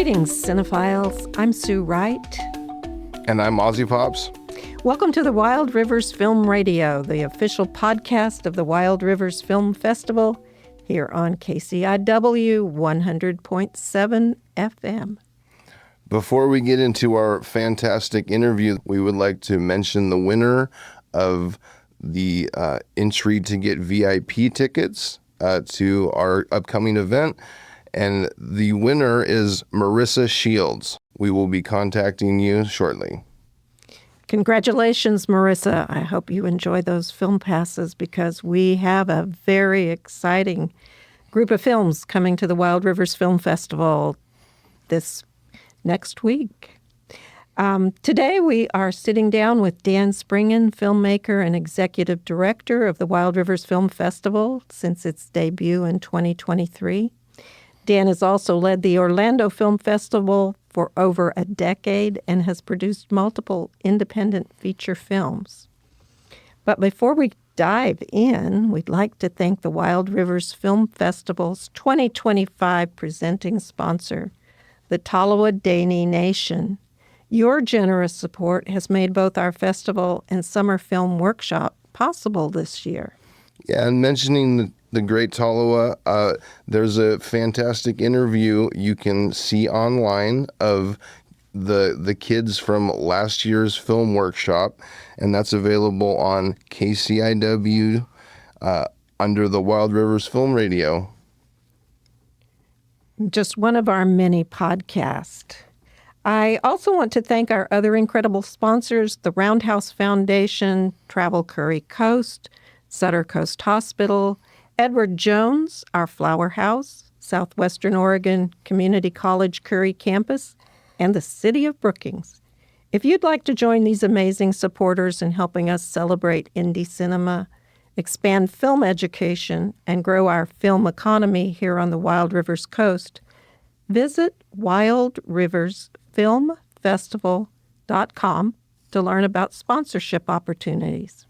Greetings, cinephiles. I'm Sue Wright. And I'm Ozzy Pops. Welcome to the Wild Rivers Film Radio, the official podcast of the Wild Rivers Film Festival, here on KCIW 100.7 FM. Before we get into our fantastic interview, we would like to mention the winner of the entry to get VIP tickets to our upcoming event. And the winner is Marissa Shields. We will be contacting you shortly. Congratulations, Marissa. I hope you enjoy those film passes because we have a very exciting group of films coming to the Wild Rivers Film Festival this next week. Today we are sitting down with Dan Springen, filmmaker and executive director of the Wild Rivers Film Festival since its debut in 2023. Dan has also led the Orlando Film Festival for over a decade and has produced multiple independent feature films. But before we dive in, we'd like to thank the Wild Rivers Film Festival's 2025 presenting sponsor, the Tolowa Dene Nation. Your generous support has made both our festival and summer film workshop possible this year. Yeah, and mentioning the great Tolowa, there's a fantastic interview you can see online of the kids from last year's film workshop, and that's available on KCIW under the Wild Rivers Film Radio. Just one of our many podcasts. I also want to thank our other incredible sponsors, the Roundhouse Foundation, Travel Curry Coast, Sutter Coast Hospital, Edward Jones, our Flower House, Southwestern Oregon Community College Curry Campus, and the City of Brookings. If you'd like to join these amazing supporters in helping us celebrate indie cinema, expand film education, and grow our film economy here on the Wild Rivers Coast, visit wildriversfilmfestival.com to learn about sponsorship opportunities.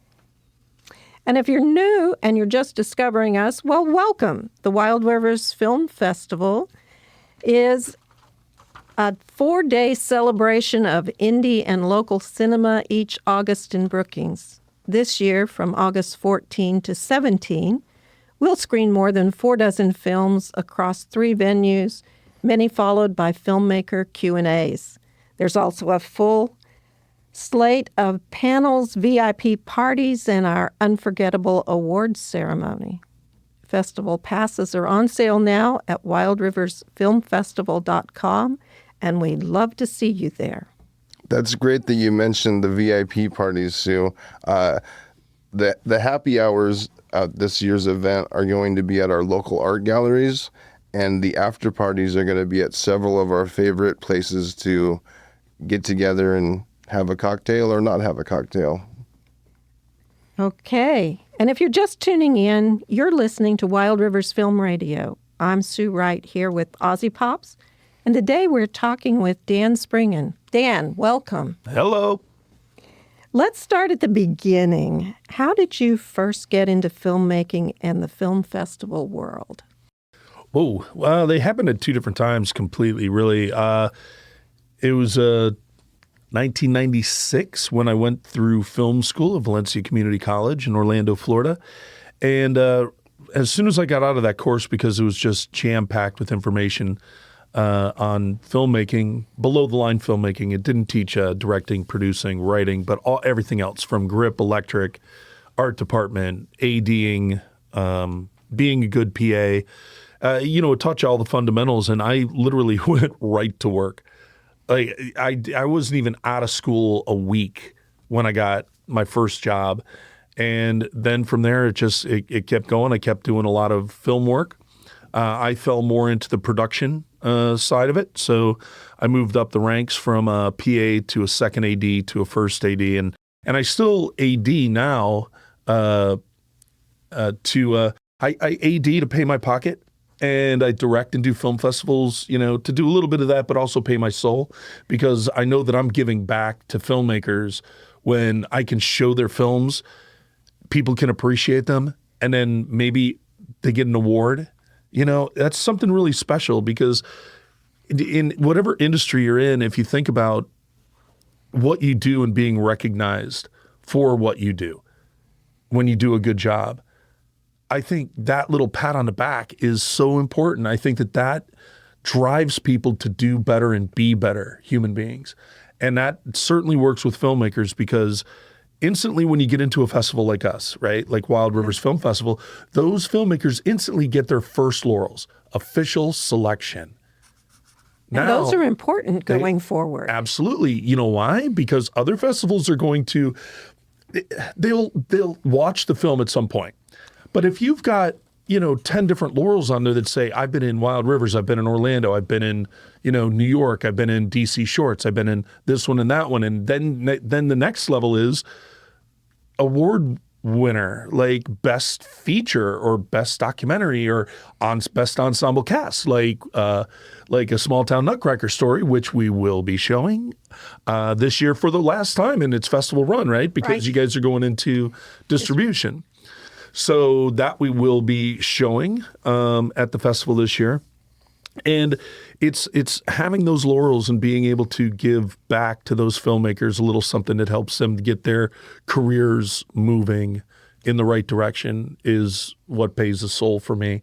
And if you're new and you're just discovering us, well, welcome. The Wild Rivers Film Festival is a 4-day celebration of indie and local cinema each August in Brookings. This year, from August 14 to 17, we'll screen more than 4 films across 3 venues, many followed by filmmaker Q&As. There's also a full slate of panels, VIP parties, and our unforgettable awards ceremony. Festival passes are on sale now at wildriversfilmfestival.com, and we'd love to see you there. That's great that you mentioned the VIP parties, Sue. The happy hours at this year's event are going to be at our local art galleries, and the after parties are going to be at several of our favorite places to get together and have a cocktail or not have a cocktail. Okay. And if you're just tuning in, you're listening to Wild Rivers Film Radio. I'm Sue Wright here with Ozzy Pops, and today we're talking with Dan Springen. Dan, welcome. Hello. Let's start at the beginning. How did you first get into filmmaking and the film festival world? Oh, well, they happened at 2 different times completely, really. It was 1996 when I went through film school at Valencia Community College in Orlando, Florida. And as soon as I got out of that course, because it was just jam-packed with information on filmmaking, below-the-line filmmaking, it didn't teach directing, producing, writing, but everything else from grip, electric, art department, ADing, being a good PA. It taught you all the fundamentals, and I literally went right to work. Like I wasn't even out of school a week when I got my first job, and then from there it kept going. I kept doing a lot of film work. I fell more into the production side of it, so I moved up the ranks from a PA to a second AD to a first AD, and I still AD now. I AD to pay my pocket. And I direct and do film festivals, to do a little bit of that, but also pay my soul, because I know that I'm giving back to filmmakers when I can show their films, people can appreciate them, and then maybe they get an award. That's something really special, because in whatever industry you're in, if you think about what you do and being recognized for what you do, when you do a good job, I think that little pat on the back is so important. I think that drives people to do better and be better human beings. And that certainly works with filmmakers, because instantly when you get into a festival like us, right, like Wild Rivers Film Festival, those filmmakers instantly get their first laurels, official selection. And Now, those are important going forward. Absolutely. You know why? Because other festivals are going to, they'll watch the film at some point. But if you've got, 10 different laurels on there that say, I've been in Wild Rivers, I've been in Orlando, I've been in, New York, I've been in DC Shorts, I've been in this one and that one. And then the next level is award winner, like best feature or best documentary or best ensemble cast, like A Small Town Nutcracker Story, which we will be showing this year for the last time in its festival run, right? Because you guys are going into distribution. So that we will be showing at the festival this year. And it's having those laurels and being able to give back to those filmmakers a little something that helps them get their careers moving in the right direction is what pays the soul for me.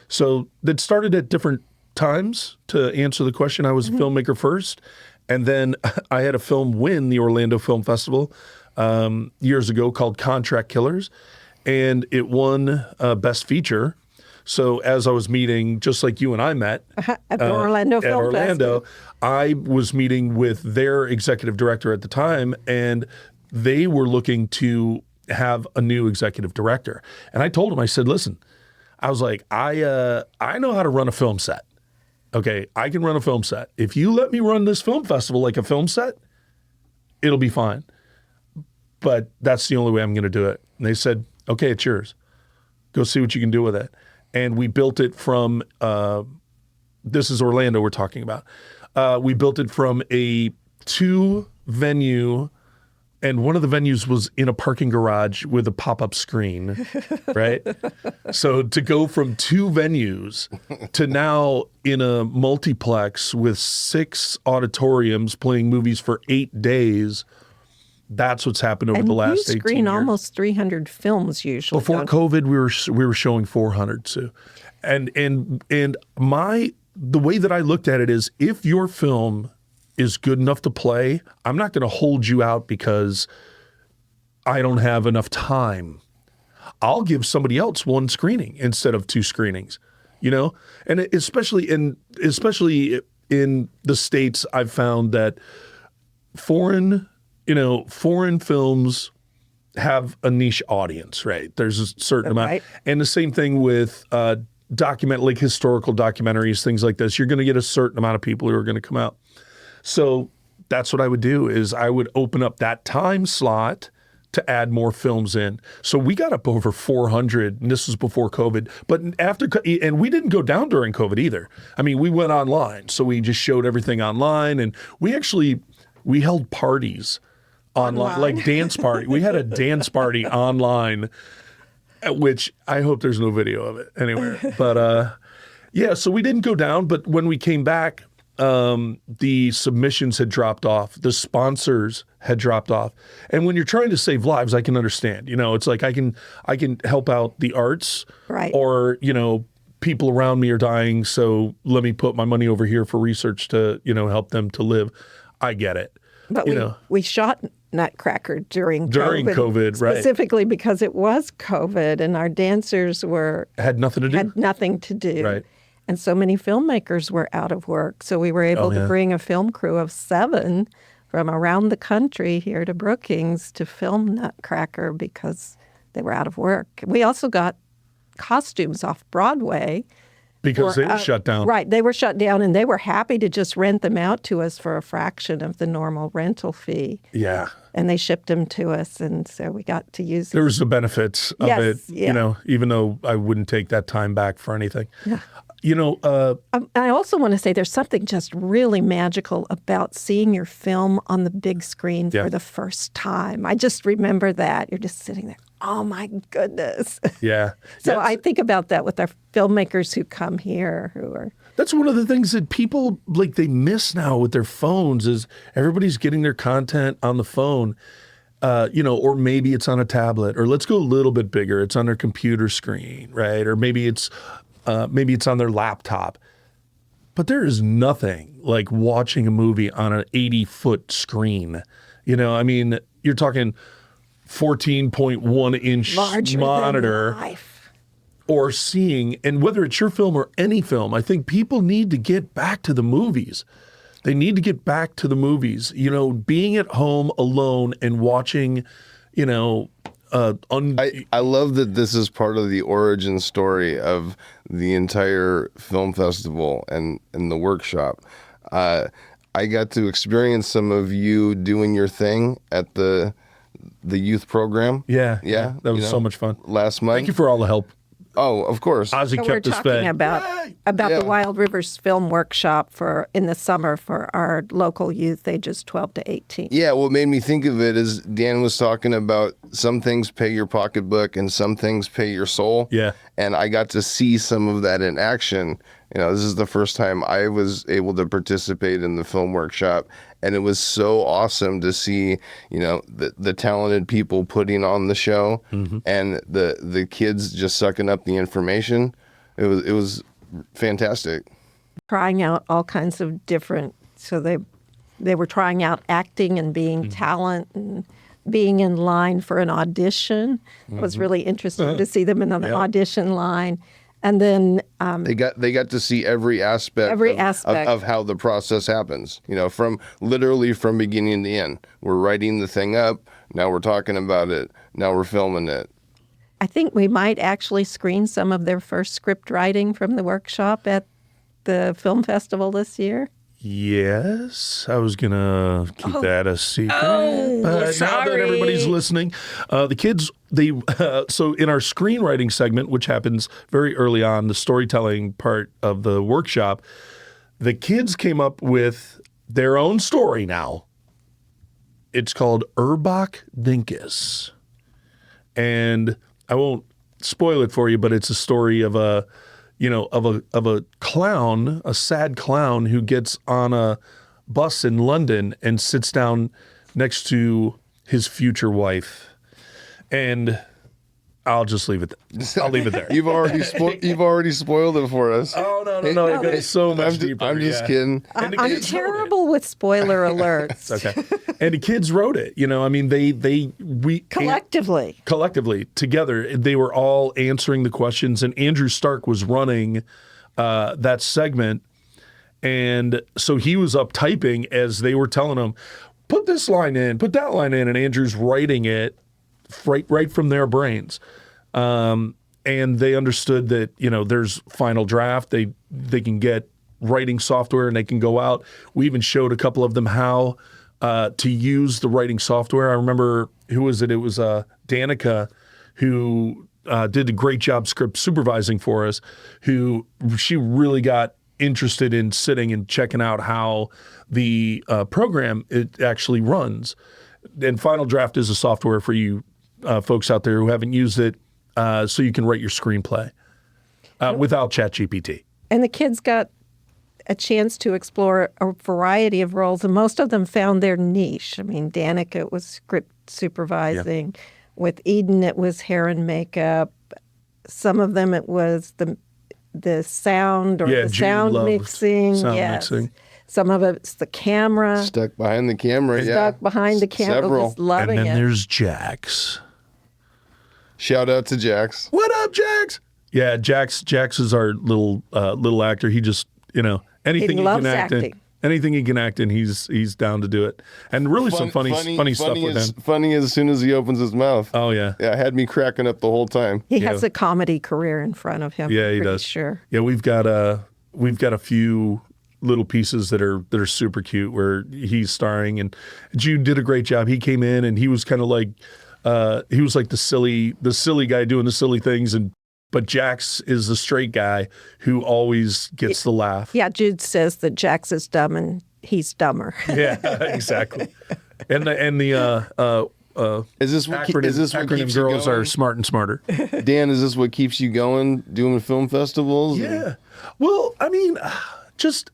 So that started at different times. To answer the question, I was a filmmaker first, and then I had a film win the Orlando Film Festival years ago called Contract Killers, and it won Best Feature. So as I was meeting, just like you and I met at the Orlando Film Festival, I was meeting with their executive director at the time, and they were looking to have a new executive director. And I told him, I said, listen, I was like, I know how to run a film set. Okay, I can run a film set. If you let me run this film festival like a film set, it'll be fine. But that's the only way I'm going to do it. And they said, okay, it's yours. Go see what you can do with it. And we built it from, this is Orlando we're talking about. We built it from a 2-venue, and one of the venues was in a parking garage with a pop-up screen, right? So to go from 2 venues to now in a multiplex with 6 auditoriums playing movies for 8 days, that's what's happened over the last 18 years. You screen almost 300 films usually. Before COVID, we were showing 400 too. And the way that I looked at it is, if your film is good enough to play, I'm not going to hold you out because I don't have enough time. I'll give somebody else 1 screening instead of 2 screenings, And especially in the States, I've found that foreign films have a niche audience, right? There's a certain amount. And the same thing with like historical documentaries, things like this. You're going to get a certain amount of people who are going to come out. So that's what I would do, is I would open up that time slot to add more films in. So we got up over 400, and this was before COVID. But and we didn't go down during COVID either. I mean, we went online. So we just showed everything online, and we held parties online, like dance party. We had a dance party online, which I hope there's no video of it anywhere. But so we didn't go down. But when we came back, the submissions had dropped off. The sponsors had dropped off. And when you're trying to save lives, I can understand. It's like I can help out the arts, right? Or people around me are dying, so let me put my money over here for research to help them to live. I get it. But we shot Nutcracker during COVID, right? Specifically because it was COVID, and our dancers had nothing to do. Right. And so many filmmakers were out of work. So we were able to bring a film crew of 7 from around the country here to Brookings to film Nutcracker because they were out of work. We also got costumes off Broadway. Because they were shut down. Right. They were shut down, and they were happy to just rent them out to us for a fraction of the normal rental fee. Yeah. And they shipped them to us, and so we got to use them. There was the benefits of it, even though I wouldn't take that time back for anything. Yeah. I also want to say there's something just really magical about seeing your film on the big screen for the first time. I just remember that. You're just sitting there. Oh, my goodness. Yeah. So I think about that with our filmmakers who come here who are That's one of the things that people like they miss now with their phones is everybody's getting their content on the phone, or maybe it's on a tablet, or let's go a little bit bigger. It's on their computer screen, right? Or maybe it's on their laptop. But there is nothing like watching a movie on an 80-foot screen. You're talking 14.1-inch Larger monitor. than life. Or seeing, and whether it's your film or any film, I think people need to get back to the movies. They need to get back to the movies. Being at home alone and watching, I love that this is part of the origin story of the entire film festival and the workshop. I got to experience some of you doing your thing at the youth program. Yeah. That was so much fun. Last month. Thank you for all the help. Oh, of course. Ozzy So we're kept us talking fed. about the Wild Rivers Film Workshop in the summer for our local youth ages 12 to 18. Yeah, what made me think of it is Dan was talking about some things pay your pocketbook and some things pay your soul. Yeah. And I got to see some of that in action. This is the first time I was able to participate in the film workshop. And it was so awesome to see, the talented people putting on the show and the kids just sucking up the information. It was fantastic. Trying out all kinds of different, so they were trying out acting and being talent and being in line for an audition. It was really interesting to see them in an audition line. And then they got to see every aspect of how the process happens. From beginning to end. We're writing the thing up. Now we're talking about it. Now we're filming it. I think we might actually screen some of their first script writing from the workshop at the film festival this year. Yes, I was gonna keep that a secret. But now that everybody's listening, the kids, so in our screenwriting segment, which happens very early on, the storytelling part of the workshop, the kids came up with their own story now. It's called Urbach Dinkus. And I won't spoil it for you, but it's a story of a clown, a sad clown who gets on a bus in London and sits down next to his future wife. And I'll just leave it there. I'll leave it there. You've already spoiled it for us. Oh, no. It goes so much deeper. I'm just kidding. I'm terrible with spoiler alerts. Okay. And the kids wrote it. We collectively together, they were all answering the questions, and Andrew Stark was running that segment. And so he was up typing as they were telling him, put this line in, put that line in, and Andrew's writing it right from their brains. And they understood that, there's final draft. They can get writing software and they can go out. We even showed a couple of them how to use the writing software. I remember, who was it? It was Danica, who did a great job script supervising for us, she really got interested in sitting and checking out how the program it actually runs. And Final Draft is a software for you folks out there who haven't used it, so you can write your screenplay without ChatGPT. And the kids got a chance to explore a variety of roles, and most of them found their niche. I mean, Danica was script supervising. Yeah. With Eden, it was hair and makeup. Some of them, it was the sound or the sound mixing. Mixing. Some of it's the camera. Stuck behind the camera, Stuck behind the camera. Several. Just loving and then it. There's Jax. Shout out to Jax. What up, Jax? Yeah, Jax is our little actor. He just, anything he can act in. Anything he can act in, he's down to do it. And really some funny stuff with him. Funny as soon as he opens his mouth. Oh, yeah. Yeah, it had me cracking up the whole time. He has a comedy career in front of him. Yeah, he does. Sure. Yeah, we've got a few little pieces that are super cute where he's starring, and Jude did a great job. He came in and he was kind of like he was like the silly guy doing the silly things, but Jax is the straight guy who always gets the laugh. Yeah, Jude says that Jax is dumb and he's dumber. Yeah, exactly. And acronym keeps you girls going? are smart and smarter. Dan, is this what keeps you going, doing film festivals? Yeah. Well, I mean, just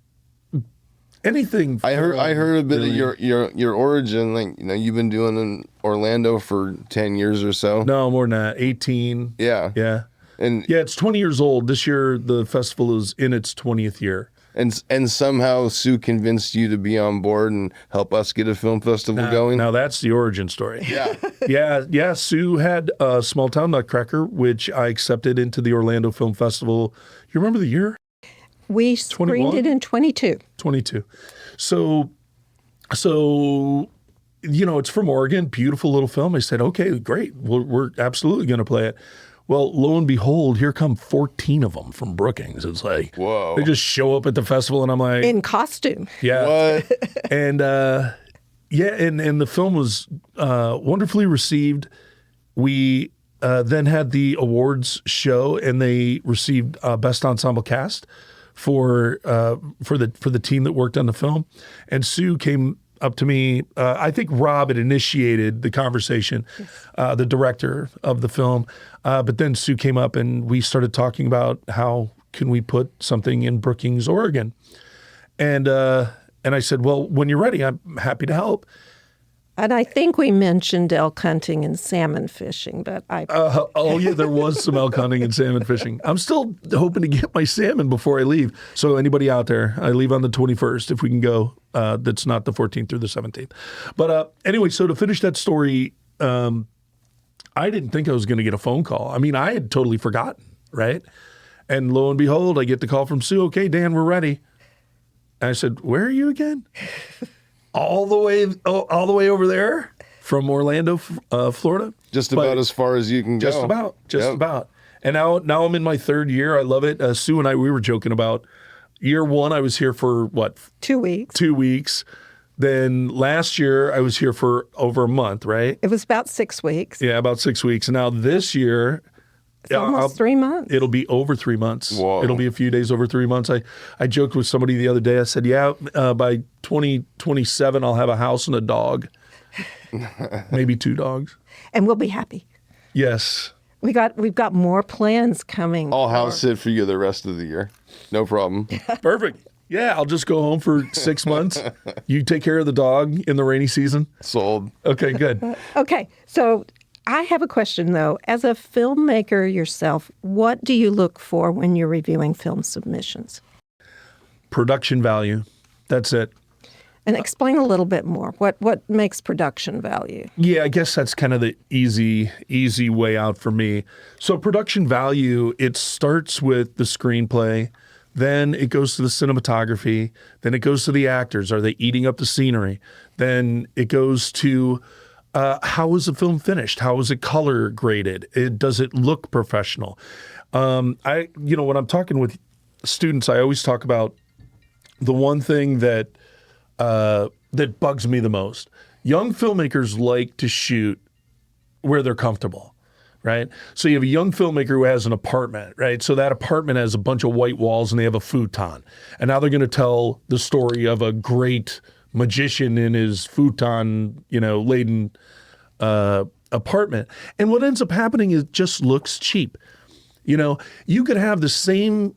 anything. I heard a bit really. of your origin. Like, you've been doing in Orlando for 10 years or so. No, more than that. 18. Yeah. Yeah. And it's 20 years old. This year, the festival is in its 20th year. And somehow Sue convinced you to be on board and help us get a film festival going. Now that's the origin story. Yeah. Yeah. Sue had a Small Town Nutcracker, which I accepted into the Orlando Film Festival. You remember the year? We screened 21? it in 22. 22. So it's from Oregon, beautiful little film. I said, okay, great. We're absolutely going to play it. Well, lo and behold, here come 14 of them from Brookings. It's like, whoa. They just show up at the festival, and I'm like, In costume. yeah. What? And and the film was wonderfully received. We then had the awards show, and they received Best Ensemble Cast for the team that worked on the film. And Sue came up to me. I think Rob had initiated the conversation, the director of the film. But then Sue came up, and we started talking about how can we put something in Brookings, Oregon. And I said, well, when you're ready, I'm happy to help. And I think we mentioned elk hunting and salmon fishing, but There was some elk hunting and salmon fishing. I'm still hoping to get my salmon before I leave. So anybody out there, I leave on the 21st if we can go. That's not the 14th through the 17th. But anyway, so to finish that story, I didn't think I was going to get a phone call. I mean, I had totally forgotten, right? And lo and behold, I get the call from Sue. Okay, Dan, we're ready. And I said, where are you again? all the way over there from Orlando, Florida. Just about as far as you can go. Just about. And now I'm in my third year. I love it. Sue and I, we were joking about year one. I was here for what? 2 weeks. 2 weeks. Then last year I was here for over a month, right? It was about 6 weeks. Yeah, about 6 weeks. And now this year, It's almost 3 months. It'll be over 3 months. Whoa. It'll be a few days over 3 months. I joked with somebody the other day. I said, by 2027, I'll have a house and a dog, maybe 2 dogs. And we'll be happy. Yes. We've got more plans coming. I'll house sit for you the rest of the year. No problem. Perfect. Yeah, I'll just go home for 6 months. You take care of the dog in the rainy season. Sold. Okay, good. Okay, so I have a question, though. As a filmmaker yourself, what do you look for when you're reviewing film submissions? Production value. That's it. And explain a little bit more. What makes production value? Yeah, I guess that's kind of the easy way out for me. So production value, it starts with the screenplay, then it goes to the cinematography, then it goes to the actors. Are they eating up the scenery? Then it goes to how is the film finished? How is it color graded? Does it look professional? When I'm talking with students, I always talk about the one thing that bugs me the most. Young filmmakers like to shoot where they're comfortable, right? So you have a young filmmaker who has an apartment, right? So that apartment has a bunch of white walls and they have a futon. And now they're going to tell the story of a great magician in his futon, laden apartment. And what ends up happening is it just looks cheap. You could have the same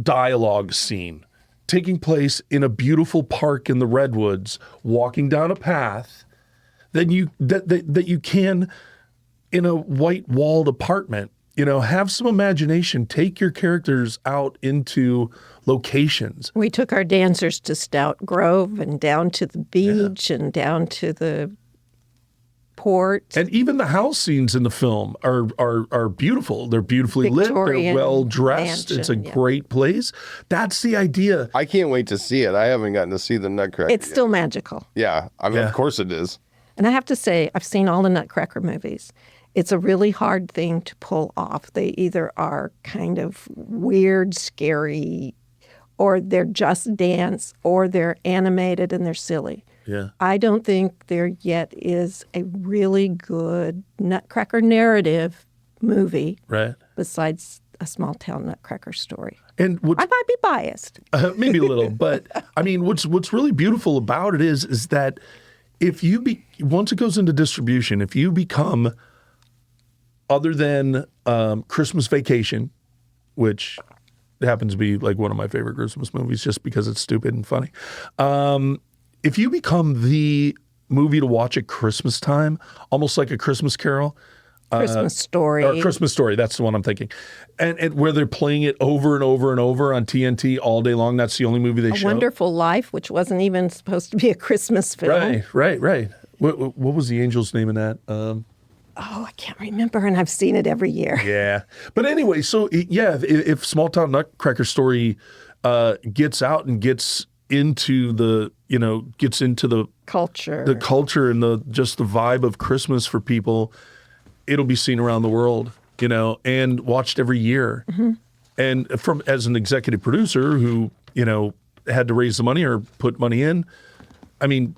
dialogue scene taking place in a beautiful park in the redwoods, walking down a path that you can in a white walled apartment. Have some imagination. Take your characters out into locations. We took our dancers to Stout Grove and down to the beach and down to the port. And even the house scenes in the film are beautiful. They're beautifully Victorian lit. They're well dressed. mansion, It's a great place. That's the idea. I can't wait to see it. I haven't gotten to see the Nutcracker It's yet. still magical. Yeah. I mean, Yeah. of course it is. And I have to say, I've seen all the Nutcracker movies. It's a really hard thing to pull off. They either are kind of weird, scary, or they're just dance, or they're animated and they're silly. Yeah. I don't think there yet is a really good Nutcracker narrative movie Right. besides A Small Town Nutcracker Story. And I might be biased. maybe a little, but I mean, what's really beautiful about it is that once it goes into distribution, if you become, other than Christmas Vacation, which happens to be like one of my favorite Christmas movies just because it's stupid and funny. If you become the movie to watch at Christmas time, almost like A Christmas Carol. Christmas Story. Or Christmas Story, that's the one I'm thinking. And where they're playing it over and over and over on TNT all day long. That's the only movie they show. A Wonderful Life, which wasn't even supposed to be a Christmas film. Right. What was the angel's name in that? I can't remember, and I've seen it every year. Yeah. But anyway, so if Small Town Nutcracker Story gets out and gets into the Culture. the culture and the vibe of Christmas for people, it'll be seen around the world, and watched every year. Mm-hmm. And as an executive producer who, had to raise the money or put money in, I mean,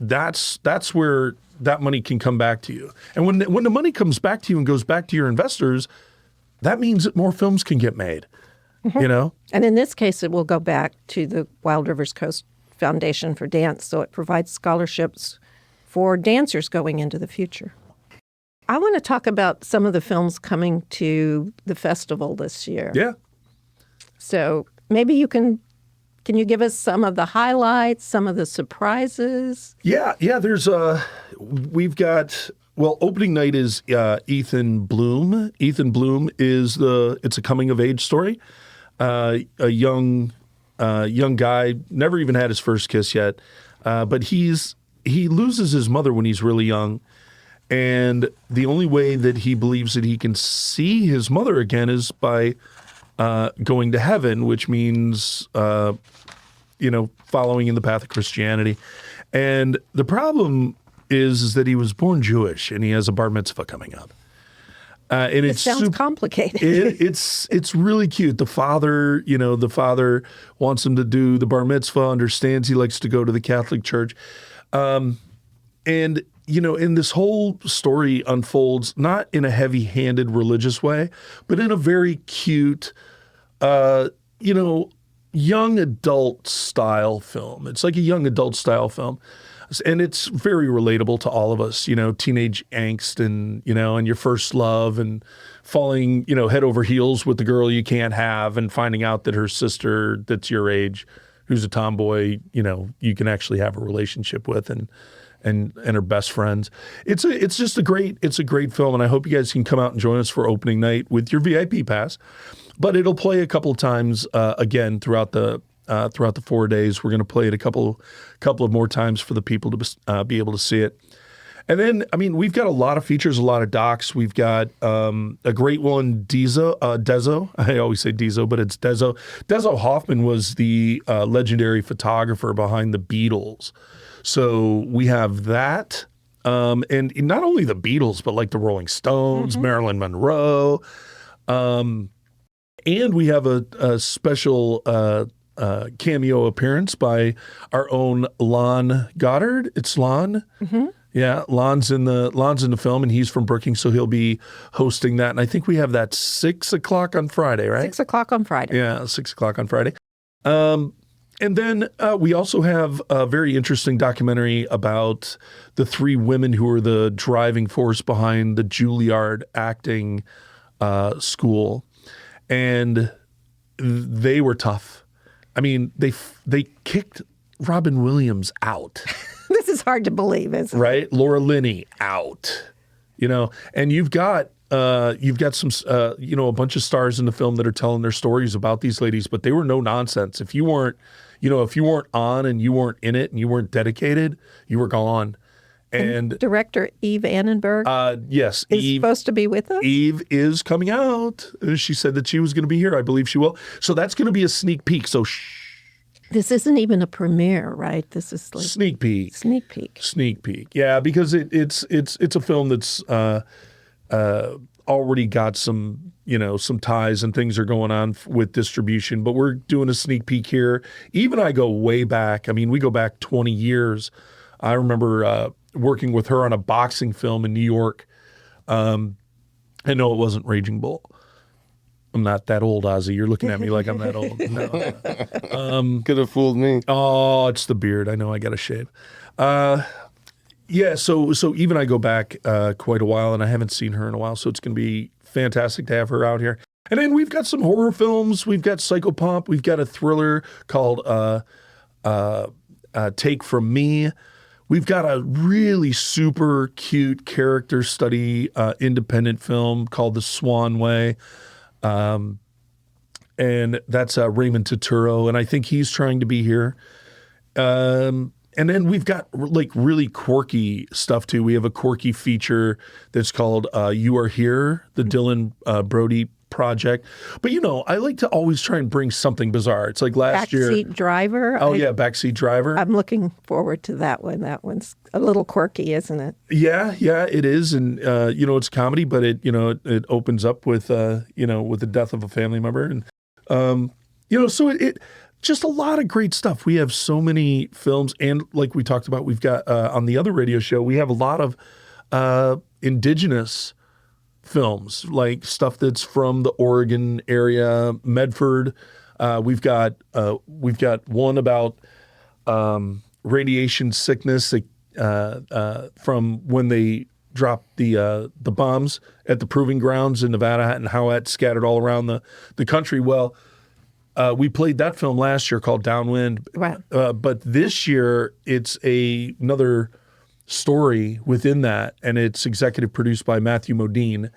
that's where that money can come back to you. And when the money comes back to you and goes back to your investors, that means that more films can get made, Mm-hmm. And in this case, it will go back to the Wild Rivers Coast Foundation for Dance, so it provides scholarships for dancers going into the future. I want to talk about some of the films coming to the festival this year. Yeah. So maybe can you give us some of the highlights, some of the surprises? Yeah. We've got, opening night is Ethan Bloom. Ethan Bloom is it's a coming of age story. A young guy, never even had his first kiss yet, but he loses his mother when he's really young. And the only way that he believes that he can see his mother again is by going to heaven, which means, following in the path of Christianity. And the problem is that he was born Jewish and he has a bar mitzvah coming up. And it sounds complicated. It's really cute. The father wants him to do the bar mitzvah, understands he likes to go to the Catholic Church. And this whole story unfolds not in a heavy-handed religious way, but in a very cute, young adult style film. It's like a young adult style film. And it's very relatable to all of us, teenage angst and your first love and falling, head over heels with the girl you can't have and finding out that her sister that's your age, who's a tomboy, you can actually have a relationship with and her best friends. It's a great film, and I hope you guys can come out and join us for opening night with your VIP pass. But it'll play a couple of times again throughout the 4 days. We're going to play it a couple of more times for the people to be able to see it. And then, we've got a lot of features, a lot of docs. We've got a great one, Dezo. I always say Dezo, but it's Dezo. Dezo Hoffman was the legendary photographer behind the Beatles. So we have that. And not only the Beatles, but like the Rolling Stones, mm-hmm. Marilyn Monroe. And we have a special cameo appearance by our own Lon Goddard. It's Lon. Mm-hmm. Yeah, Lon's in the film, and he's from Brookings, so he'll be hosting that. And I think we have that 6 o'clock on Friday, right? 6 o'clock on Friday. Yeah, 6 o'clock on Friday. And then we also have a very interesting documentary about the 3 women who were the driving force behind the Juilliard acting school. And they were tough. They kicked Robin Williams out. This is hard to believe, isn't it? Right? Laura Linney out. And you've got some a bunch of stars in the film that are telling their stories about these ladies, but they were no nonsense. If you weren't on and you weren't in it and you weren't dedicated, you were gone. And director Eve Annenberg, yes, is supposed to be with us. Eve is coming out. She said that she was going to be here. I believe she will. So that's going to be a sneak peek. So this isn't even a premiere, right? This is like sneak peek. Sneak peek. Sneak peek. Yeah, because it's a film that's already got some ties and things are going on with distribution. But we're doing a sneak peek here. Eve and I go way back. We go back 20 years. I remember working with her on a boxing film in New York. I know it wasn't Raging Bull. I'm not that old, Ozzy. You're looking at me like I'm that old. No. Could have fooled me. Oh, it's the beard. I know I got to shave. Yeah, so Eve and I go back quite a while, and I haven't seen her in a while, so it's going to be fantastic to have her out here. And then we've got some horror films. We've got Psychopomp. We've got a thriller called Take From Me. We've got a really super cute character study independent film called The Swan Way. And that's Raymond Turturro, and I think he's trying to be here. And then we've got like really quirky stuff too. We have a quirky feature that's called You Are Here, the Dylan Brody project. But I like to always try and bring something bizarre. It's like last year. Backseat Driver. Oh, yeah, Backseat Driver. I'm looking forward to that one. That one's a little quirky, isn't it? Yeah, it is. And, it's comedy, but it opens up with, with the death of a family member. And, so it just a lot of great stuff. We have so many films. And like we talked about, we've got on the other radio show, we have a lot of indigenous films, like stuff that's from the Oregon area, Medford. We've got one about radiation sickness from when they dropped the bombs at the proving grounds in Nevada and how that scattered all around the country. Well, we played that film last year called Downwind. Right. But this year it's another story within that, and it's executive produced by Matthew Modine,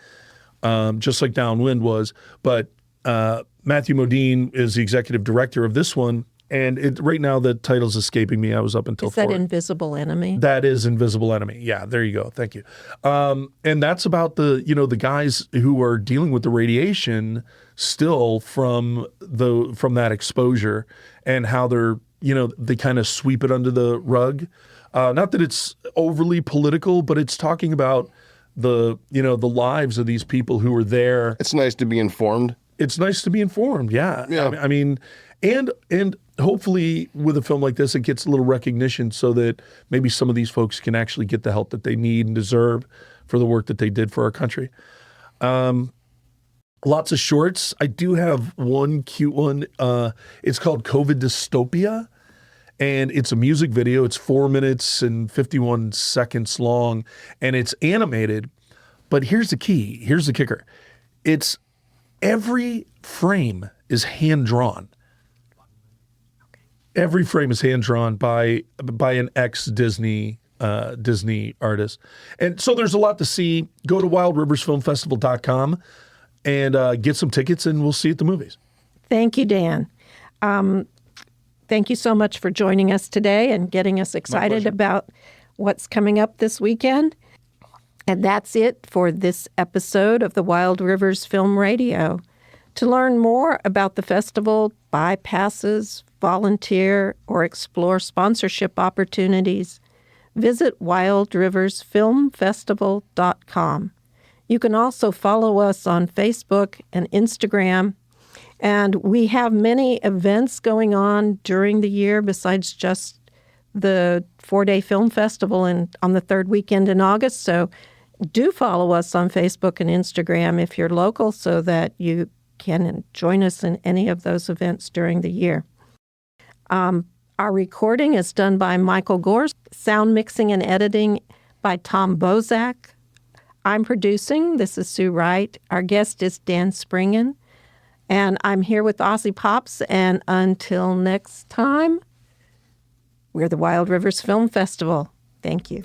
just like Downwind was. But Matthew Modine is the executive director of this one, and right now the title's escaping me. I was up until Is that 4. Invisible Enemy? That is Invisible Enemy. Yeah, there you go. Thank you. And that's about the guys who are dealing with the radiation still from that exposure, and how they're they kind of sweep it under the rug. Not that it's overly political, but it's talking about the lives of these people who were there. It's nice to be informed. It's nice to be informed. Yeah. I mean, and hopefully with a film like this, it gets a little recognition so that maybe some of these folks can actually get the help that they need and deserve for the work that they did for our country. Lots of shorts. I do have one cute one. It's called COVID Dystopia, and it's a music video. It's 4 minutes and 51 seconds long, and it's animated. But here's the key. Here's the kicker. It's every frame is hand-drawn. Every frame is hand-drawn by an ex-Disney Disney artist. And so there's a lot to see. Go to wildriversfilmfestival.com and get some tickets, and we'll see you at the movies. Thank you, Dan. Thank you so much for joining us today and getting us excited about what's coming up this weekend. And that's it for this episode of the Wild Rivers Film Radio. To learn more about the festival, buy passes, volunteer, or explore sponsorship opportunities, visit wildriversfilmfestival.com. You can also follow us on Facebook and Instagram. And we have many events going on during the year besides just the 4-day film festival on the third weekend in August. So do follow us on Facebook and Instagram if you're local so that you can join us in any of those events during the year. Our recording is done by Michael Gors, sound mixing and editing by Tom Bozak. I'm producing. This is Sue Wright. Our guest is Dan Springen. And I'm here with Aussie Pops. And until next time, we're the Wild Rivers Film Festival. Thank you.